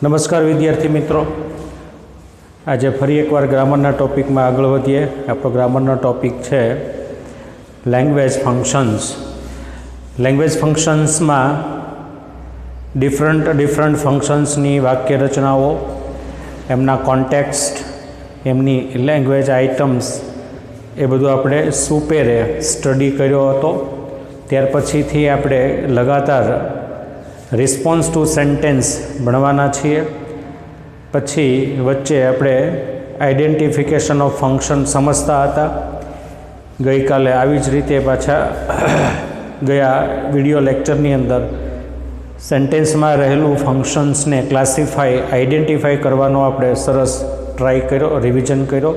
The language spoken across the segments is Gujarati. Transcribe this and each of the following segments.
નમસ્કાર વિદ્યાર્થી મિત્રો, આજે ફરી એકવાર ગ્રામરના ટોપિકમાં આગળ વધીએ. આપણો ગ્રામરનો ટોપિક છે લેંગ્વેજ ફંક્શન્સ. લેંગ્વેજ ફંક્શન્સમાં ડિફરન્ટ ફંક્શન્સની વાક્ય રચનાઓ, એમના કોન્ટેક્સ્ટ, એમની લેંગ્વેજ આઇટમ્સ, એ બધું આપણે સુપેરે સ્ટડી કર્યો હતો. ત્યાર પછીથી આપણે લગાતાર રિસ્પોન્સ ટુ સેન્ટેન્સ ભણવાના છીએ. પછી વચ્ચે આપણે આઈડેન્ટિફિકેશન ઓફ ફંક્શન સમજતા હતા. ગઈકાલે આવી જ રીતે પાછા ગયા વિડિયો લેક્ચરની અંદર સેન્ટેન્સમાં રહેલું ફંક્શન્સને આઈડેન્ટિફાઈ કરવાનો આપણે સરસ ટ્રાય કર્યો, રિવિઝન કર્યો.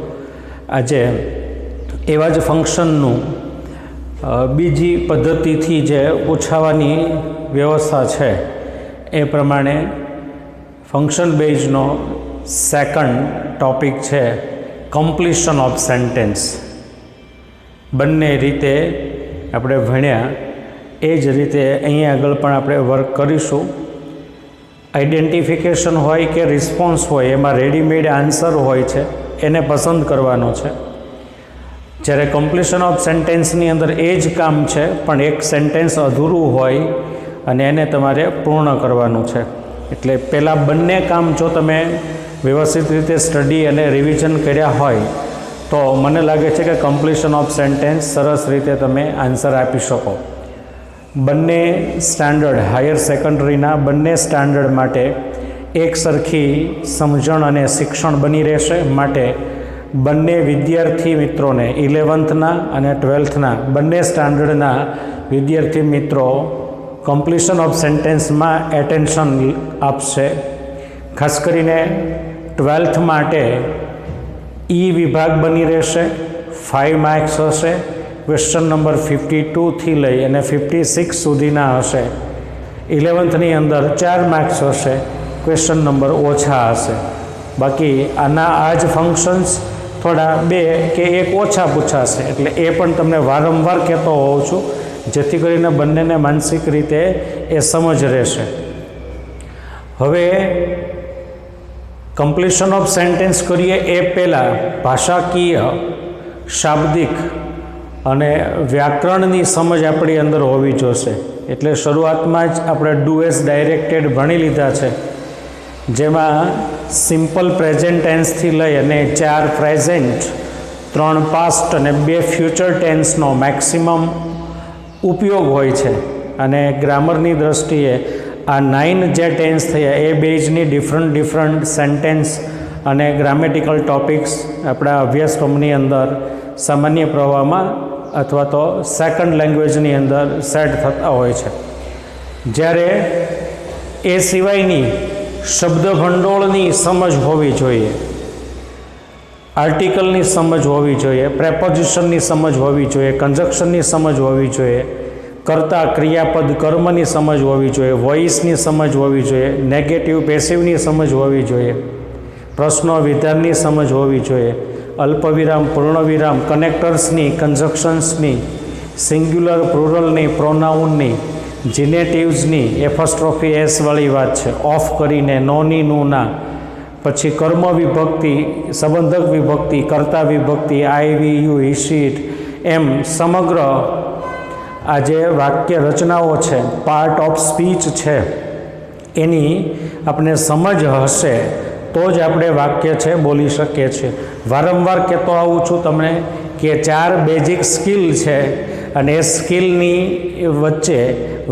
આજે એવા જ ફંક્શનનું બીજી પદ્ધતિથી જે પૂછાવાની વ્યવસ્થા છે એ પ્રમાણે ફંક્શન બેઝનો સેકન્ડ ટોપિક છે કમ્પ્લીશન ઓફ સેન્ટેન્સ. બંને રીતે આપણે ભણ્યા એ જ રીતે અહીંયા આગળ પણ આપણે વર્ક કરીશું. આઈડેન્ટિફિકેશન હોય કે રિસ્પોન્સ હોય, એમાં રેડીમેડ આન્સર હોય છે, એને પસંદ કરવાનો છે. જ્યારે કમ્પ્લીશન ઓફ સેન્ટેન્સની અંદર એ જ કામ છે, પણ એક સેન્ટેન્સ અધૂરું હોય અને એને તમારે પૂર્ણ કરવાનું છે. એટલે પહેલાં બંને કામ જો તમે વ્યવસ્થિત રીતે સ્ટડી અને રિવિઝન કર્યા હોય તો મને લાગે છે કે કમ્પ્લીશન ઓફ સેન્ટેન્સ સરસ રીતે તમે આન્સર આપી શકો. બંને સ્ટાન્ડર્ડ, હાયર સેકન્ડરીના બંને સ્ટાન્ડર્ડ માટે એક સરખી સમજણ અને શિક્ષણ બની રહેશે. માટે બંને વિદ્યાર્થી મિત્રોને 11થના અને 12થના બંને સ્ટાન્ડર્ડના વિદ્યાર્થી મિત્રો કમ્પ્લીશન ઓફ સેન્ટેન્સમાં એટેન્શન આપશે. ખાસ કરીને 12th માટે વિભાગ બની રહેશે. 5 માર્ક્સ હશે. ક્વેશ્ચન નંબર 52થી લઈ અને 56 સુધીના હશે. 11થની અંદર 4 માર્ક્સ હશે. ક્વેશ્ચન નંબર ઓછા હશે. બાકી આ જ ફંક્શન્સ થોડા 2 કે 1 ઓછા પૂછાશે. એટલે એ પણ તમને વારંવાર કહેતો હોઉં છું, જેથી કરીને બંનેને માનસિક રીતે એ સમજ રહેશે. હવે કમ્પ્લીશન ઓફ સેન્ટેન્સ કરીએ એ પહેલાં ભાષાકીય, શાબ્દિક અને વ્યાકરણની સમજ આપણી અંદર હોવી જોશે. એટલે શરૂઆતમાં જ આપણે ડુ એઝ ડાયરેક્ટેડ ભણી લીધા છે, જેમાં સિમ્પલ પ્રેઝન્ટ ટેન્સથી લઈ અને 4 પ્રેઝન્ટ, 3 પાસ્ટ અને 2 ફ્યુચર ટેન્સનો મેક્સિમમ ઉપયોગ હોય છે. અને ગ્રામરની દ્રષ્ટિએ આ 9 જે ટેન્સ થયા એ બેઝની ડિફરન્ટ સેન્ટેન્સ અને ગ્રામેટિકલ ટોપિક્સ આપણા અભ્યાસક્રમની અંદર સામાન્ય પ્રવાહમાં અથવા તો સેકન્ડ લેંગ્વેજની અંદર સેટ થતા હોય છે. જ્યારે એ સિવાયની શબ્દ ભંડોળની સમજ હોવી જોઈએ, આર્ટિકલની સમજ હોવી જોઈએ, પ્રેપોઝિશનની સમજ હોવી જોઈએ, કન્જક્શનની સમજ હોવી જોઈએ, કર્તા ક્રિયાપદ કર્મની સમજ હોવી જોઈએ, વોઇસની સમજ હોવી જોઈએ, નેગેટિવ પેસિવની સમજ હોવી જોઈએ, પ્રશ્નો વિધાનની સમજ હોવી જોઈએ, અલ્પવિરામ પૂર્ણવિરામ, કનેક્ટર્સની, કન્જક્શન્સની, સિંગ્યુલર પ્લુરલની, પ્રોનાઉનની, જીનેટિવ્સની, એફોસ્ટ્રોફી એસવાળી વાત છે, ઓફ કરીને, નોની નુના, પછી કર્મ વિભક્તિ, સંબંધક વિભક્તિ, કર્તા વિભક્તિ, આઈ, વી, યુ, હિશીટ, એમ સમગ્ર આ જે વાક્ય રચનાઓ છે, પાર્ટ ઓફ સ્પીચ છે, એની આપણે સમજ હશે તો જ આપણે વાક્ય છે બોલી શકીએ છીએ. વારંવાર કહેતો આવું છું તમને કે 4 બેઝિક સ્કિલ છે અને એ સ્કિલની વચ્ચે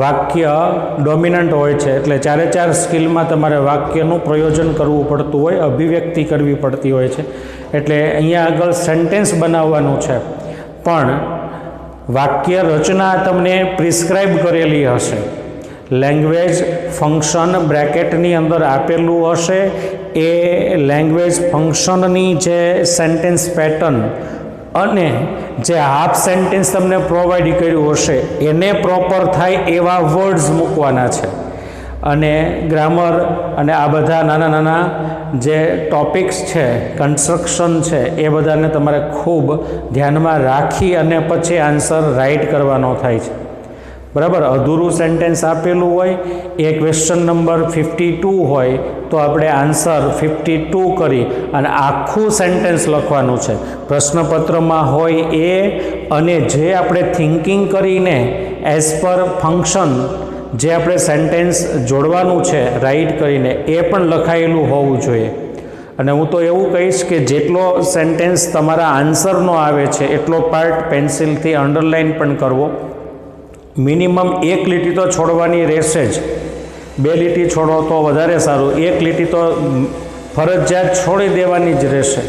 વાક્ય ડોમિનન્ટ હોય છે. એટલે 4 સ્કિલમાં તમારે વાક્યનું પ્રયોજન કરવું પડતું હોય, અભિવ્યક્તિ કરવી પડતી હોય છે. એટલે અહીંયા આગળ સેન્ટેન્સ બનાવવાનું છે, પણ વાક્ય રચના તમને પ્રિસ્ક્રાઇબ કરેલી હશે. લેંગ્વેજ ફંક્શન બ્રેકેટની અંદર આપેલું હશે. એ લેંગ્વેજ ફંક્શનની જે સેન્ટેન્સ પેટર્ન અને જે હાફ સેન્ટેન્સ તમને પ્રોવાઈડ કર્યું હશે એને પ્રોપર થાય એવા વર્ડ્સ મૂકવાના છે. અને ગ્રામર અને આ બધા નાના જે ટોપિક્સ છે, કન્સ્ટ્રક્શન છે, એ બધાને તમારે ખૂબ ધ્યાનમાં રાખી અને પછી આન્સર રાઇટ કરવાનો થાય છે. બરાબર, અધૂરું સેન્ટેન્સ આપેલું હોય, એ ક્વેશ્ચન નંબર 52 હોય તો આપણે આન્સર 52 કરી અને આખું સેન્ટેન્સ લખવાનું છે. પ્રશ્નપત્રમાં હોય એ અને જે આપણે થિંકિંગ કરીને એઝ પર ફંક્શન જે આપણે સેન્ટેન્સ જોડવાનું છે રાઇટ કરીને એ પણ લખાયેલું હોવું જોઈએ. અને હું તો એવું કહીશ કે જેટલો સેન્ટેન્સ તમારા આન્સરનો આવે છે એટલો પાર્ટ પેન્સિલથી અંડરલાઇન પણ કરવો. મિનિમમ 1 લીટી તો છોડવાની રહેશે જ. 2 લીટી છોડો તો વધારે સારું, 1 લીટી તો ફરજિયાત છોડી દેવાની જ રહેશે.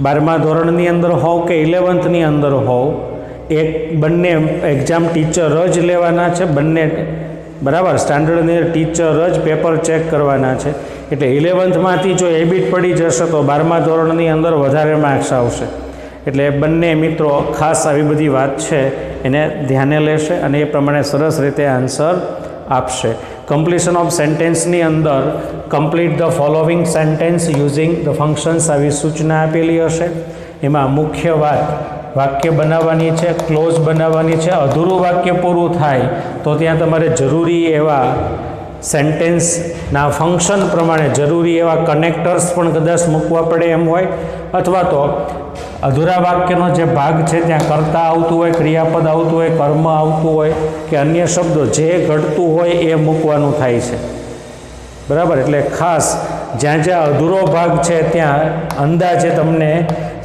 12મા ધોરણની અંદર હોવ કે 11thની અંદર હોવ, બંને એક્ઝામ ટીચર જ લેવાના છે, બંને બરાબર સ્ટાન્ડર્ડની ટીચર જ પેપર ચેક કરવાના છે. એટલે 11thમાંથી જો હેબિટ પડી જશે તો 12મા ધોરણની અંદર વધારે માર્ક્સ આવશે. એટલે બંને મિત્રો ખાસ આવી બધી વાત છે એને ધ્યાને લેશે અને એ પ્રમાણે સરસ રીતે આન્સર આપશે. કમ્પ્લીશન ઓફ સેન્ટેન્સની અંદર complete the following sentence using the functions આવી સૂચના આપેલી હશે. એમાં મુખ્ય વાત વાક્ય બનાવવાની છે, ક્લોઝ બનાવવાની છે. અધૂરું વાક્ય પૂરું થાય તો ત્યાં તમારે જરૂરી એવા સેન્ટેન્સના ફંક્શન પ્રમાણે જરૂરી એવા કનેક્ટર્સ પણ કદાચ મૂકવા પડે એમ હોય, અથવા તો અધૂરા વાક્યનો જે ભાગ છે ત્યાં કર્તા આવતું હોય, ક્રિયાપદ આવતું હોય, કર્મ આવતું હોય કે અન્ય શબ્દો જે ઘટતું હોય એ મૂકવાનું થાય છે. બરાબર, એટલે ખાસ જ્યાં જ્યાં અધૂરો ભાગ છે ત્યાં અંદાજે તમને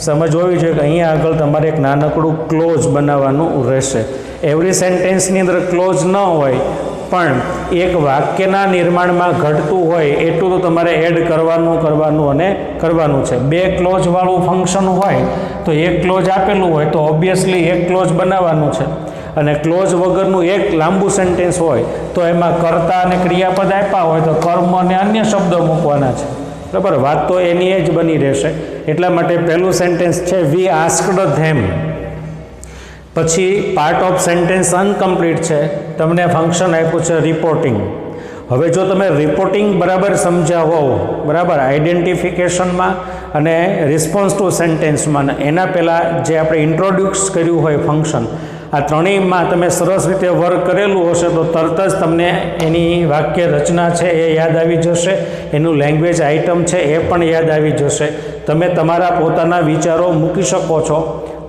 સમજ હોવી જોઈએ કે અહીંયા આગળ તમારે એક નાનકડું ક્લોઝ બનાવવાનું રહેશે. એવરી સેન્ટેન્સની અંદર ક્લોઝ ન હોય પણ એક વાક્યના નિર્માણમાં ઘટતું હોય એટલું તો તમારે એડ કરવાનું છે. 2 ક્લોઝવાળું ફંક્શન હોય તો 1 ક્લોઝ આપેલું હોય તો ઓબ્વિયસલી 1 ક્લોઝ બનાવવાનું છે, અને ક્લોઝ વગરનું એક લાંબુ સેન્ટેન્સ હોય તો એમાં કર્તા અને ક્રિયાપદ આપ્યા હોય તો કર્મ અને અન્ય શબ્દો મૂકવાના છે. બરાબર, વાત તો એની જ બની રહેશે. એટલા માટે પહેલું સેન્ટેન્સ છે વી આસ્ક્ડ ધેમ. પછી પાર્ટ ઓફ સેન્ટેન્સ અનકમ્પ્લીટ છે, તમને ફંક્શન આપ્યું છે રિપોર્ટિંગ. હવે જો તમે રિપોર્ટિંગ બરાબર સમજ્યા હોવ, બરાબર આઇડેન્ટિફિકેશનમાં અને રિસ્પોન્સ ટુ સેન્ટેન્સમાં, એના પહેલાં જે આપણે ઇન્ટ્રોડ્યુસ કર્યું હોય ફંક્શન, આ ત્રણેયમાં તમે સરસ રીતે વર્ક કરેલું હશે તો તરત જ તમને એની વાક્ય રચના છે એ યાદ આવી જશે, એનું લેંગ્વેજ આઇટમ છે એ પણ યાદ આવી જશે. તમે તમારા પોતાના વિચારો મૂકી શકો છો,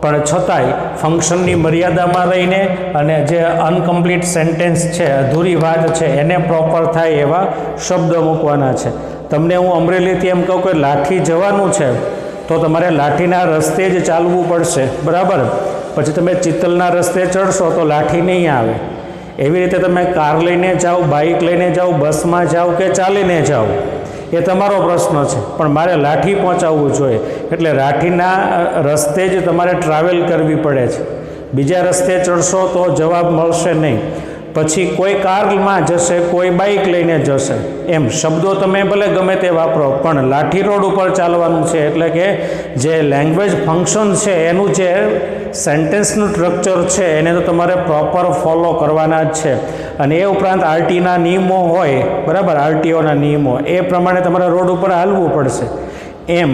પણ છતાંય ફંક્શનની મર્યાદામાં રહીને અને જે અનકમ્પ્લીટ સેન્ટેન્સ છે, અધૂરી વાત છે, એને પ્રોપર થાય એવા શબ્દ મૂકવાના છે. તમને હું અમરેલીથી એમ કહું કે લાઠી જવાનું છે તો તમારે લાઠીના રસ્તે જ ચાલવું પડશે. બરાબર, પછી તમે ચિત્તલના રસ્તે ચડશો તો લાઠી નહીં આવે. એવી રીતે તમે કાર લઈને જાઓ, બાઇક લઈને જાઓ, બસમાં જાઓ કે ચાલીને જાઓ, એ તમારો પ્રશ્ન છે, પણ મારે લાઠી પહોંચાડવું જોઈએ એટલે લાઠીના રસ્તે જ તમારે ટ્રાવેલ કરવી પડે છે. બીજા રસ્તે ચડશો તો જવાબ મળશે નહીં. પછી કોઈ કારમાં જશે, કોઈ બાઇક લઈને જશે, એમ શબ્દો તમે ભલે ગમે તે વાપરો પણ લાઠી રોડ ઉપર ચાલવાનું છે. એટલે કે જે લેંગ્વેજ ફંક્શન છે એનું જે સેન્ટેન્સનું સ્ટ્રક્ચર છે એને તો તમારે પ્રોપર ફોલો કરવાના જ છે. અને એ ઉપરાંત આરટીના નિયમો હોય, બરાબર, આરટીઓના નિયમો એ પ્રમાણે તમારે રોડ ઉપર હાલવું પડશે. એમ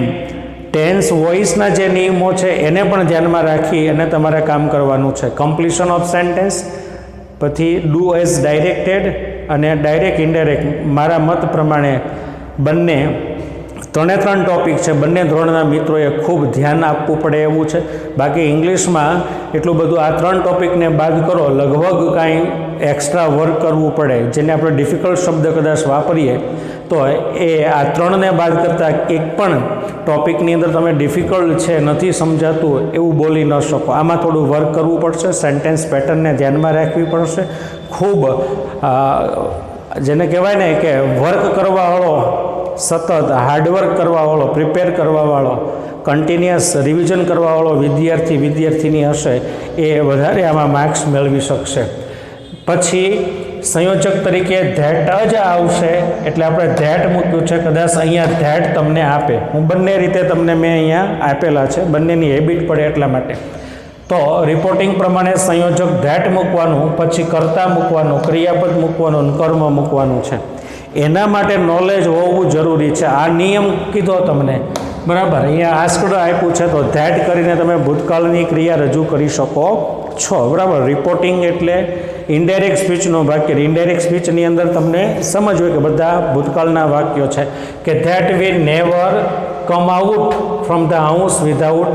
ટેન્સ વોઇસના જે નિયમો છે એને પણ ધ્યાનમાં રાખી અને તમારે કામ કરવાનું છે. કમ્પ્લીશન ઓફ સેન્ટેન્સ, પછી ડુ એઝ ડાયરેક્ટેડ અને ડાયરેક્ટ ઇનડાયરેક્ટ. મારા મત પ્રમાણે બંને 3 ટોપિક છે, બંને ધોરણના મિત્રોએ ખૂબ ધ્યાન આપવું પડે એવું છે. બાકી ઇંગ્લિશમાં એટલું બધું આ 3 ટોપિકને બાદ કરો લગભગ કાંઈ એક્સ્ટ્રા વર્ક કરવું પડે, જેને આપણે ડિફિકલ્ટ શબ્દ કદાચ વાપરીએ તો એ આ 3ને બાદ કરતાં એક પણ ટોપિકની અંદર તમે ડિફિકલ્ટ છે, નથી સમજાતું એવું બોલી ન શકો. આમાં થોડું વર્ક કરવું પડશે, સેન્ટેન્સ પેટર્નને ધ્યાનમાં રાખવી પડશે. ખૂબ જેને કહેવાય ને કે વર્ક કરવાવાળો, સતત હાર્ડવર્ક કરવાવાળો, પ્રિપેર કરવાવાળો, કન્ટિન્યુઅસ રિવિઝન કરવાવાળો વિદ્યાર્થીની હશે એ વધારે આમાં માર્ક્સ મેળવી શકશે. પછી સંયોજક તરીકે ધેટ જ આવશે એટલે આપણે ધેટ મૂક્યું છે. કદાચ અહીંયા ધેટ તમને આપે, હું બંને રીતે તમને મેં અહીંયા આપેલા છે, બંનેની હેબિટ પડે એટલા માટે. તો રિપોર્ટિંગ પ્રમાણે સંયોજક ધેટ મૂકવાનું, પછી કર્તા મૂકવાનું, ક્રિયાપદ મૂકવાનું, કર્મ મૂકવાનું છે. એના માટે નોલેજ હોવું જરૂરી છે. આ નિયમ કીધો તમને બરાબર, અહીંયા આસ્કડ આપ્યું છે તો ધેટ કરીને તમે ભૂતકાળની ક્રિયા રજૂ કરી શકો છો. બરાબર, રિપોર્ટિંગ એટલે ઇનડાયરેક્ટ સ્પીચનો વાક્ય. ઇનડાયરેક્ટ સ્પીચની અંદર તમને સમજ હોય કે બધા ભૂતકાળના વાક્યો છે કે that we never come out from the house without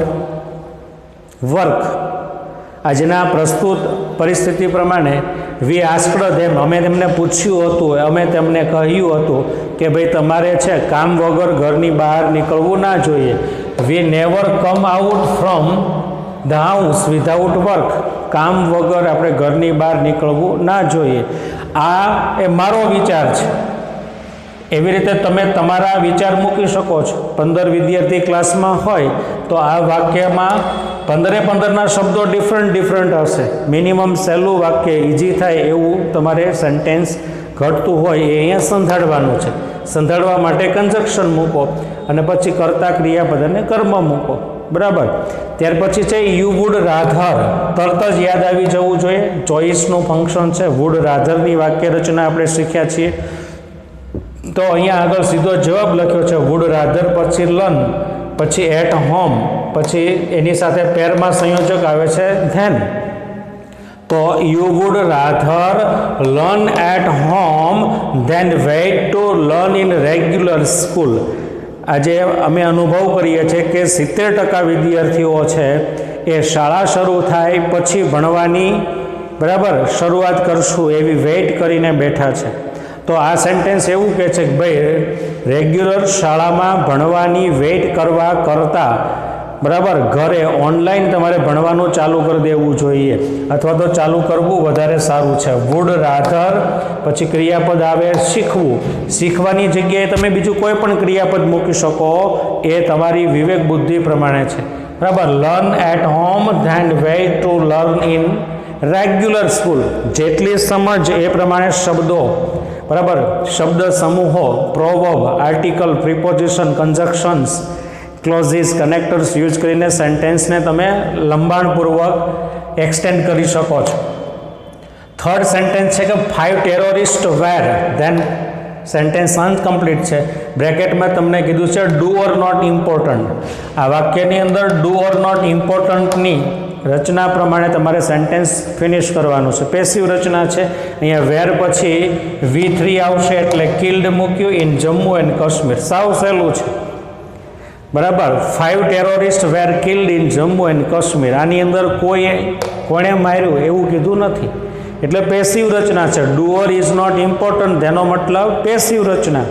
work. આજના પ્રસ્તુત પરિસ્થિતિ પ્રમાણે વી આસ્કડ ધેમ, અમે તેમને પૂછ્યું હતું, અમે તેમને કહ્યું હતું કે ભાઈ તમારે છે કામ વગર ઘરની બહાર નીકળવું ના જોઈએ. We never come out from the house without work. કામ વગર આપણે ઘરની બહાર નીકળવું ના જોઈએ. આ એ મારો વિચાર છે. એવી રીતે તમે તમારા વિચાર મૂકી શકો છો. 15 વિદ્યાર્થી ક્લાસમાં હોય તો આ વાક્યમાં 15 શબ્દો ડિફરન્ટ હશે. મિનિમમ સહેલું વાક્ય ઇઝી થાય એવું તમારે સેન્ટેન્સ ઘટતું હોય એ અહીંયા સંધાડવાનું છે. સંધાડવા માટે કન્જક્શન મૂકો અને પછી કર્તા ક્રિયાપદ અને કર્મ મૂકો. બરાબર, ત્યાર પછી છે યુ વુડ રાધર. તરત જ યાદ આવી જવું જોઈએ. ચોઈસનું ફંક્શન છે. વુડ રાધરની વાક્ય રચના આપણે શીખ્યા છીએ. તો અહીંયા આગળ સીધો જવાબ લખ્યો છે વુડ રાધર, પછી લર્ન, પછી એટ હોમ, પછી એની સાથે પેરમાં સંયોજક આવે છે ધેન. તો you would rather learn at home than wait to learn in regular school. આજે અમે અનુભવ કરીએ છીએ કે 70% વિદ્યાર્થીઓ છે એ શાળા શરૂ થાય પછી ભણવાની બરાબર શરૂઆત કરશું એવી વેઇટ કરીને બેઠા છે. તો આ સેન્ટેન્સ એવું કહે છે કે ભાઈ રેગ્યુલર શાળામાં ભણવાની વેઇટ કરવા કરતાં બરાબર ઘરે ઓનલાઈન તમારે ભણવાનું ચાલુ કરી દેવું જોઈએ અથવા તો ચાલુ કરવું વધારે સારું છે. વુડ રાધર, પછી ક્રિયાપદ આવે શીખવું. શીખવાની જગ્યાએ તમે બીજું કોઈ પણ ક્રિયાપદ મૂકી શકો, એ તમારી વિવેક બુદ્ધિ પ્રમાણે છે. બરાબર, learn at home than wait to learn in regular school. જેટલી સમજ એ પ્રમાણે શબ્દો, બરાબર, શબ્દ સમૂહો, proverb, article, preposition, conjunctions, clauses, connectors use કરીને સેન્ટેન્સને તમે લંબાણપૂર્વક એક્સટેન્ડ કરી શકો છો. થર્ડ સેન્ટેન્સ છે કે 5 ટેરરિસ્ટ વેર, ધેન સેન્ટેન્સ અનકમ્પ્લીટ છે. બ્રેકેટમાં તમને કીધું છે ડુ ઓર નોટ ઇમ્પોર્ટન્ટ. આ વાક્યની અંદર ડુ ઓર નોટ ઇમ્પોર્ટન્ટની રચના પ્રમાણે તમારે સેન્ટેન્સ ફિનિશ કરવાનું છે. પેસિવ રચના છે. અહીંયા વેર પછી V3 આવશે એટલે કિલ્ડ મૂક્યું ઇન જમ્મુ એન્ડ કાશ્મીર. સાવ સહેલું છે. બરાબર, 5 terrorist were killed in Jammu and Kashmir. આની અંદર કોણે માર્યું એવું કીધું નથી, એટલે પેસિવ રચના છે. ડુઅર ઇઝ નોટ ઇમ્પોર્ટન્ટ, તેનો મતલબ પેસિવ રચના.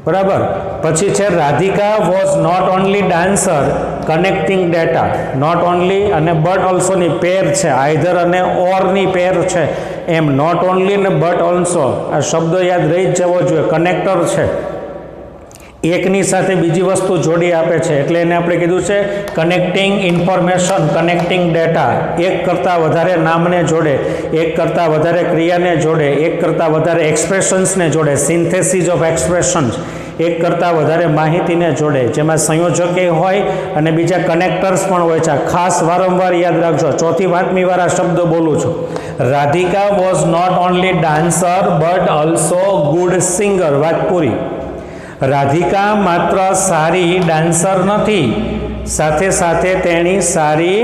બરાબર, પછી છે Radhika was not only dancer connecting data. Not only અને બટ ઓલ્સોની પેર છે, આઈધર અને ઓરની પેર છે. એમ નોટ ઓનલી ને બટ ઓલ્સો આ શબ્દ યાદ રહી જ જવો જોઈએ. કનેક્ટર છે, એકની સાથે બીજી વસ્તુ જોડી આપે છે એટલે એને આપણે કીધું છે કનેક્ટિંગ ઇન્ફોર્મેશન, કનેક્ટિંગ ડેટા. એક કરતાં વધારે નામને જોડે, એક કરતાં વધારે ક્રિયાને જોડે, એક કરતાં વધારે એક્સપ્રેશન્સને જોડે, સિન્થેસિસ ઓફ એક્સપ્રેશન્સ, એક કરતાં વધારે માહિતીને જોડે, જેમાં સંયોજકે હોય અને બીજા કનેક્ટર્સ પણ હોય છે. ખાસ વારંવાર યાદ રાખજો. 4th 5મી વાર આ શબ્દ બોલું છું. Radhika was not only dancer but also good singer. વાત પૂરી. રાધિકા માત્ર સારી ડાન્સર નથી, સાથે સાથે તેણી સારી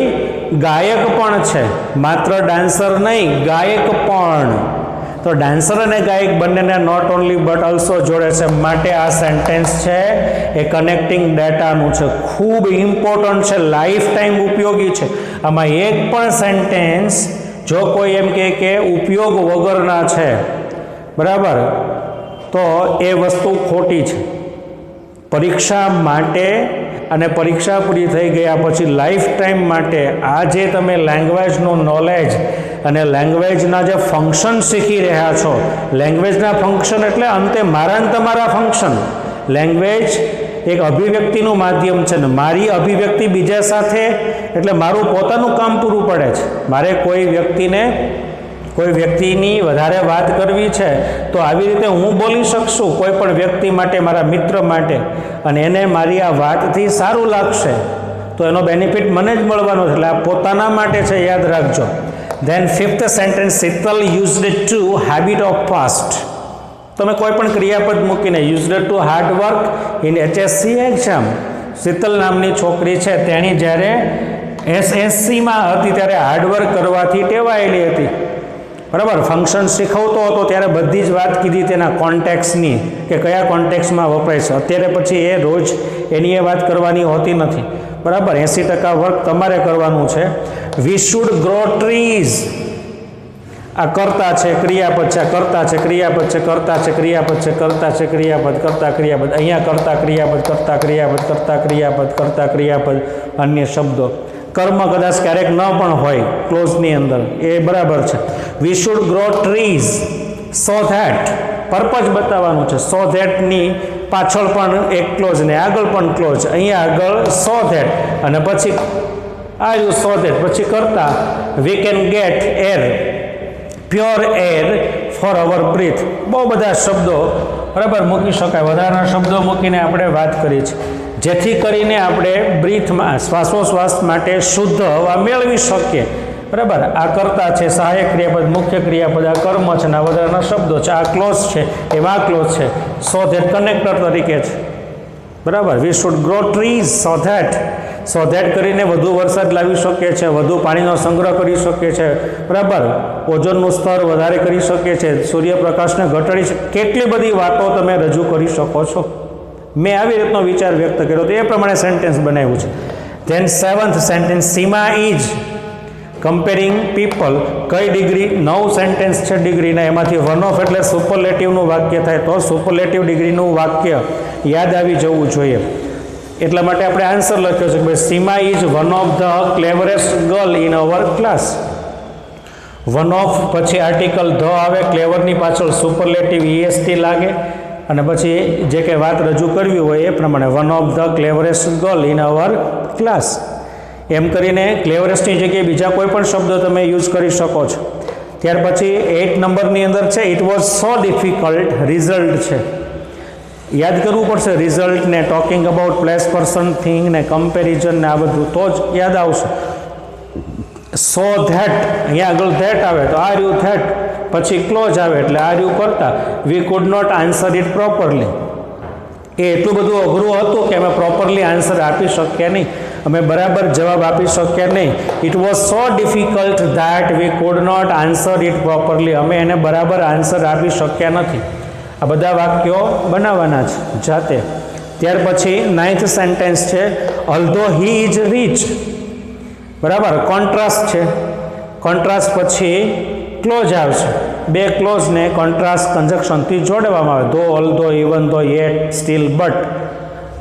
ગાયક પણ છે. માત્ર ડાન્સર નહીં, ગાયક પણ. તો ડાન્સર અને ગાયક બંનેને નોટ ઓનલી બટ ઓલ્સો જોડે છે. માટે આ સેન્ટેન્સ છે એ કનેક્ટિંગ ડેટાનું છે. ખૂબ ઇમ્પોર્ટન્ટ છે, લાઈફ ટાઈમ ઉપયોગી છે. આમાં એક પણ સેન્ટેન્સ જો કોઈ એમ કે ઉપયોગ વગરના છે, બરાબર, તો એ વસ્તુ ખોટી છે. પરીક્ષા માટે અને પરીક્ષા પૂરી થઈ ગયા પછી લાઈફ ટાઈમ માટે આ જે તમે લેંગ્વેજનું નોલેજ અને લેંગ્વેજના જે ફંક્શન શીખી રહ્યા છો, લેંગ્વેજના ફંક્શન એટલે અંતે મારા અને તમારા ફંક્શન. લેંગ્વેજ એક અભિવ્યક્તિનું માધ્યમ છે ને મારી અભિવ્યક્તિ બીજા સાથે એટલે મારું પોતાનું કામ પૂરું પડે છે. મારે કોઈ વ્યક્તિની વધારે વાત કરવી છે તો આવી રીતે હું બોલી શકશું કોઈ પણ વ્યક્તિ માટે, મારા મિત્ર માટે, અને એને મારી આ વાતથી સારું લાગશે તો એનો બેનિફિટ મને જ મળવાનો છે. એટલે આ પોતાના માટે છે, યાદ રાખજો. Then 5th sentence, Sheetal used to habit of fast. તમે કોઈ પણ ક્રિયાપદ મૂકીને used to hard work in HSC exam. Sheetal નામની છોકરી છે તેણી જ્યારે એસએસસીમાં હતી ત્યારે હાર્ડવર્ક કરવાથી ટેવાયેલી હતી, બરાબર. ફંક્શન શીખવતો હતો ત્યારે બધી જ વાત કીધી તેના કોન્ટેક્સની, કે કયા કોન્ટેક્સમાં વપરાય છે. અત્યારે પછી એ રોજ એની એ વાત કરવાની હોતી નથી, બરાબર. 80% વર્ક તમારે કરવાનું છે. વી શુડ ગ્રો ટ્રીઝ, આ કરતા છે ક્રિયાપદ છે, કરતા છે ક્રિયાપદ છે, કરતા છે ક્રિયાપદ છે, કરતા છે ક્રિયાપદ, કરતા ક્રિયાપદ. અહીંયા કરતા ક્રિયાપદ, કરતા ક્રિયાપદ, કરતા ક્રિયાપદ, કરતા ક્રિયાપદ, અન્ય શબ્દો. કર્મ કદાચ ક્યારેક ન પણ હોય ક્લોઝની અંદર, એ બરાબર છે. We should grow trees so that, purpose બતાવવાનું છે. સો ધેટની પાછળ પણ એક ક્લોઝ ને આગળ પણ ક્લોઝ. અહીંયા આગળ સો ધેટ અને પછી આયુ સો ધેટ, પછી કરતા we can get air, pure air for our breath. બહુ બધા શબ્દો, બરાબર, મૂકી શકાય. વધારાના શબ્દો મૂકીને આપણે વાત કરી છે, જેથી કરીને આપણે બ્રીથમાં શ્વાસોશ્વાસ માટે શુદ્ધ હવા મેળવી શકીએ, બરાબર. આ કરતા છે, સહાયક ક્રિયાપદ, મુખ્ય ક્રિયાપદ, આ કર્મ છે, આ વધારાના શબ્દો છે, આ ક્લોઝ છે, એમાં ક્લોઝ છે. સો ધેટ કનેક્ટર તરીકે છે, બરાબર. We should grow trees so that કરીને વધુ વરસાદ લાવી શકીએ છીએ, વધુ પાણીનો સંગ્રહ કરી શકીએ છીએ, બરાબર. ઓઝોનનું સ્તર વધારે કરી શકીએ છીએ, સૂર્યપ્રકાશને ઘટાડી શકીએ. કેટલી બધી વાતો તમે રજૂ કરી શકો છો. મેં આવી રીતનો વિચાર વ્યક્ત કર્યો તો એ પ્રમાણે સેન્ટેન્સ બનાવ્યું છે. Then 7th sentence, Seema is comparing people. કઈ ડિગ્રી? 9 સેન્ટેન્સ છે ડિગ્રીના, એમાંથી વન ઓફ એટલે સુપરલેટિવનું વાક્ય થાય તો સુપરલેટિવ ડિગ્રીનું વાક્ય યાદ આવી જવું જોઈએ. એટલા માટે આપણે આન્સર લખ્યો છે કે ભાઈ Seema is one of the cleverest girl in our class. One of પછી આર્ટિકલ ધ આવે, ક્લેવરની પાછળ સુપરલેટિવ EST લાગે અને પછી જે કંઈ વાત રજૂ કરવી હોય એ પ્રમાણે one of the cleverest girl in our class. એમ કરીને ક્લેવરેસ્ટની જગ્યાએ બીજા કોઈ પણ શબ્દો તમે યુઝ કરી શકો છો. ત્યાર પછી 8 નંબરની અંદર છે it was so difficult, result છે. યાદ કરવું પડશે રિઝલ્ટને, talking about place, person, thing ને કમ્પેરિઝન ને આ બધું, તો જ યાદ આવશે. સો ધેટ, અહીંયા આગળ ધેટ આવે તો આર યુ ધેટ, પછી ક્લોઝ આવે એટલે આર યુ કરતા. We could not answer it properly. એ એટલું બધું અઘરું હતું કે અમે પ્રોપરલી આન્સર આપી શક્યા નહીં, અમે બરાબર જવાબ આપી શક્યા નહીં. It was so difficult that we could not answer it properly. અમે એને બરાબર આન્સર આપી શક્યા નથી. આ બધા વાક્યો બનાવવાના છે જાતે. ત્યાર પછી 9th સેન્ટેન્સ છે ઓલ્ધો હી ઇઝ રીચ, બરાબર. કોન્ટ્રાસ્ટ છે, કોન્ટ્રાસ્ટ પછી ક્લોઝ આવશે. બે ક્લોઝને કોન્ટ્રાસ્ટ કન્જક્શનથી જોડવામાં આવે. Though, although, even though, yet, still, but,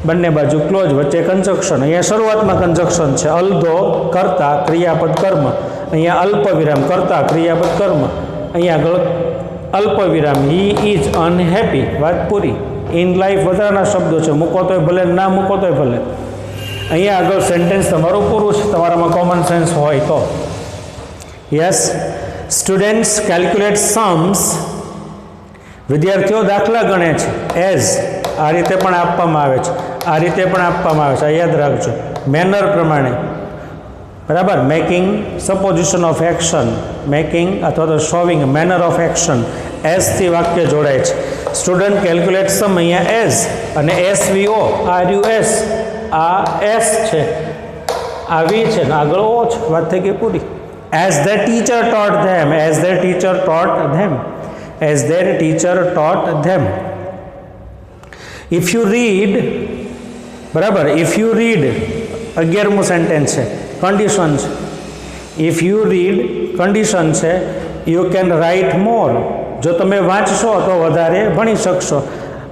બંને બાજુ ક્લોઝ, વચ્ચે કન્જક્શન. અહીંયા શરૂઆતમાં કન્જક્શન છે. અલ્ધો કરતા ક્રિયાપદ કર્મ, અહીંયા અલ્પ વિરામ કરતા ક્રિયાપદ કર્મ, અહીંયા આગળ અલ્પ વિરામ. હી ઇઝ અનહેપી, વાત પૂરી. ઇન લાઈફ વધારાના શબ્દો છે, મૂકો તોય ભલે, ના મૂકો તોય ભલે. અહીંયા આગળ સેન્ટેન્સ તમારું પૂરું છે, તમારામાં કોમન સેન્સ હોય તો. યસ, સ્ટુડન્ટ્સ કેલ્ક્યુલેટ સમ્સ, વિદ્યાર્થીઓ દાખલા ગણે છે. એઝ, આ રીતે પણ આપવામાં આવે છે, આ રીતે પણ આપવામાં આવે છે, આ યાદ રાખજો. મેનર પ્રમાણે, બરાબર. Making supposition of action, making અથવા તો શોવિંગ મેનર ઓફ એક્શન, એસથી વાક્ય જોડાય છે. સ્ટુડન્ટ કેલ્ક્યુલેટ સમ, અહીંયા એઝ અને SVO, RUS, આ એસ છે, આ વી છે ને આગળ ઓ છે, વાત થઈ ગઈ પૂરી. As the teacher taught them, as the teacher taught them, as their teacher taught them. If you read, બરાબર. ઇફ યુ રીડ 11મું સેન્ટેન્સ છે, કન્ડિશન છે. ઇફ યુ રીડ કન્ડિશન છે, યુ કેન રાઇટ મોર, જો તમે વાંચશો તો વધારે ભણી શકશો.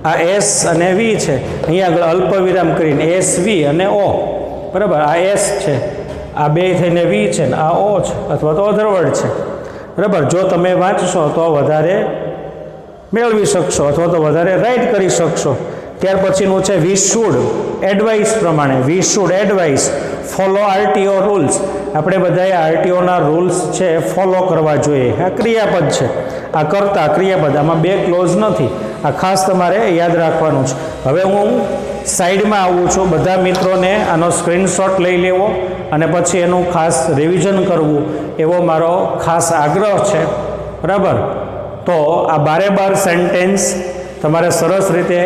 આ એસ અને વી છે, અહીંયા આગળ અલ્પ વિરામ કરીને SV અને O, બરાબર. આ એસ છે, આ બે થઈને વી છે ને આ O છે અથવા તો અધરવર્ડ છે, બરાબર. જો તમે વાંચશો તો વધારે મેળવી શકશો અથવા તો વધારે રાઇટ કરી શકશો. ત્યાર પછીનું છે વી શુડ, એડવાઇસ પ્રમાણે. We should advice follow RTO rules, આપણે બધાએ RTOના રૂલ્સ છે ફોલો કરવા જોઈએ. આ ક્રિયાપદ છે, આ કરતા ક્રિયાપદ, આમાં બે ક્લોઝ નથી. આ ખાસ તમારે યાદ રાખવાનું છે. હવે હું સાઈડમાં આવું છું, બધા મિત્રોને આનો સ્ક્રીનશોટ લઈ લેવો અને પછી એનું ખાસ રિવિઝન કરવું એવો મારો ખાસ આગ્રહ છે, બરાબર. તો આ 12 સેન્ટેન્સ તમારે સરસ રીતે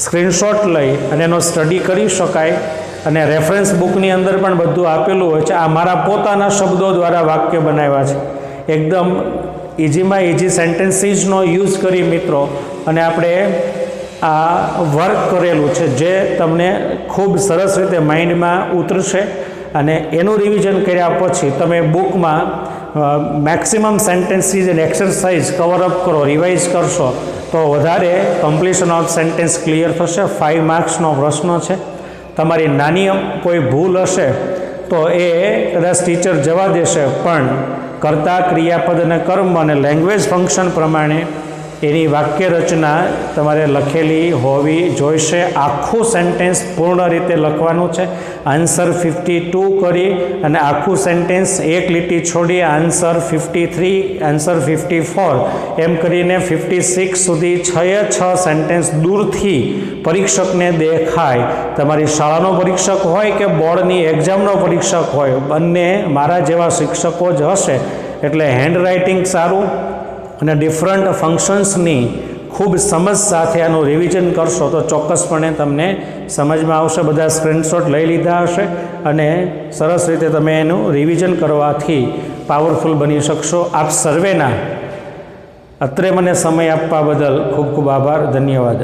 સ્ક્રીનશોટ લઈ અને એનો સ્ટડી કરી શકાય અને રેફરન્સ બુકની અંદર પણ બધું આપેલું હોય છે. આ મારા પોતાના શબ્દો દ્વારા વાક્ય બનાવ્યા છે. એકદમ ઇઝીમાં ઇઝી સેન્ટેન્સીસનો યુઝ કરી મિત્રો અને આપણે આ વર્ક કરેલું છે જે તમને ખૂબ સરસ રીતે માઇન્ડમાં ઉતરશે અને એનું રિવિઝન કર્યા પછી તમે બુકમાં maximum sentences and exercise cover up કરો, રિવાઇઝ કરશો તો વધારે કમ્પ્લીશન ઓફ સેન્ટેન્સ ક્લિયર થશે. 5 માર્ક્સનો પ્રશ્ન છે. તમારી નાની કોઈ ભૂલ હશે તો એ કદાચ ટીચર જવા દેશે, પણ કર્તા, ક્રિયાપદ અને કર્મ અને લેંગ્વેજ ફંક્શન પ્રમાણે એની વાક્ય રચના તમારે લખેલી હોવી જોઈશે. આખું સેન્ટેન્સ પૂર્ણ રીતે લખવાનું છે. આન્સર 52 કરી અને આખું સેન્ટેન્સ એક લીટી છોડી આન્સર 53, આન્સર 54 એમ કરીને 56 સુધી 6 સેન્ટેન્સ દૂરથી પરીક્ષકને દેખાય. તમારી શાળાનો પરીક્ષક હોય કે બોર્ડની એક્ઝામનો પરીક્ષક હોય, બંને મારા જેવા શિક્ષકો જ હશે. એટલે હેન્ડ રાઇટિંગ સારું અને ડિફરન્ટ ફંક્શન્સની ખૂબ સમજ સાથે આનું રિવિઝન કરશો તો ચોક્કસપણે તમને સમજમાં આવશે. બધા સ્ક્રીનશોટ લઈ લીધા હશે અને સરસ રીતે તમે એનું રિવિઝન કરવાથી પાવરફુલ બની શકશો. આપ સર્વેના અત્રે મને સમય આપવા બદલ ખૂબ ખૂબ આભાર. ધન્યવાદ.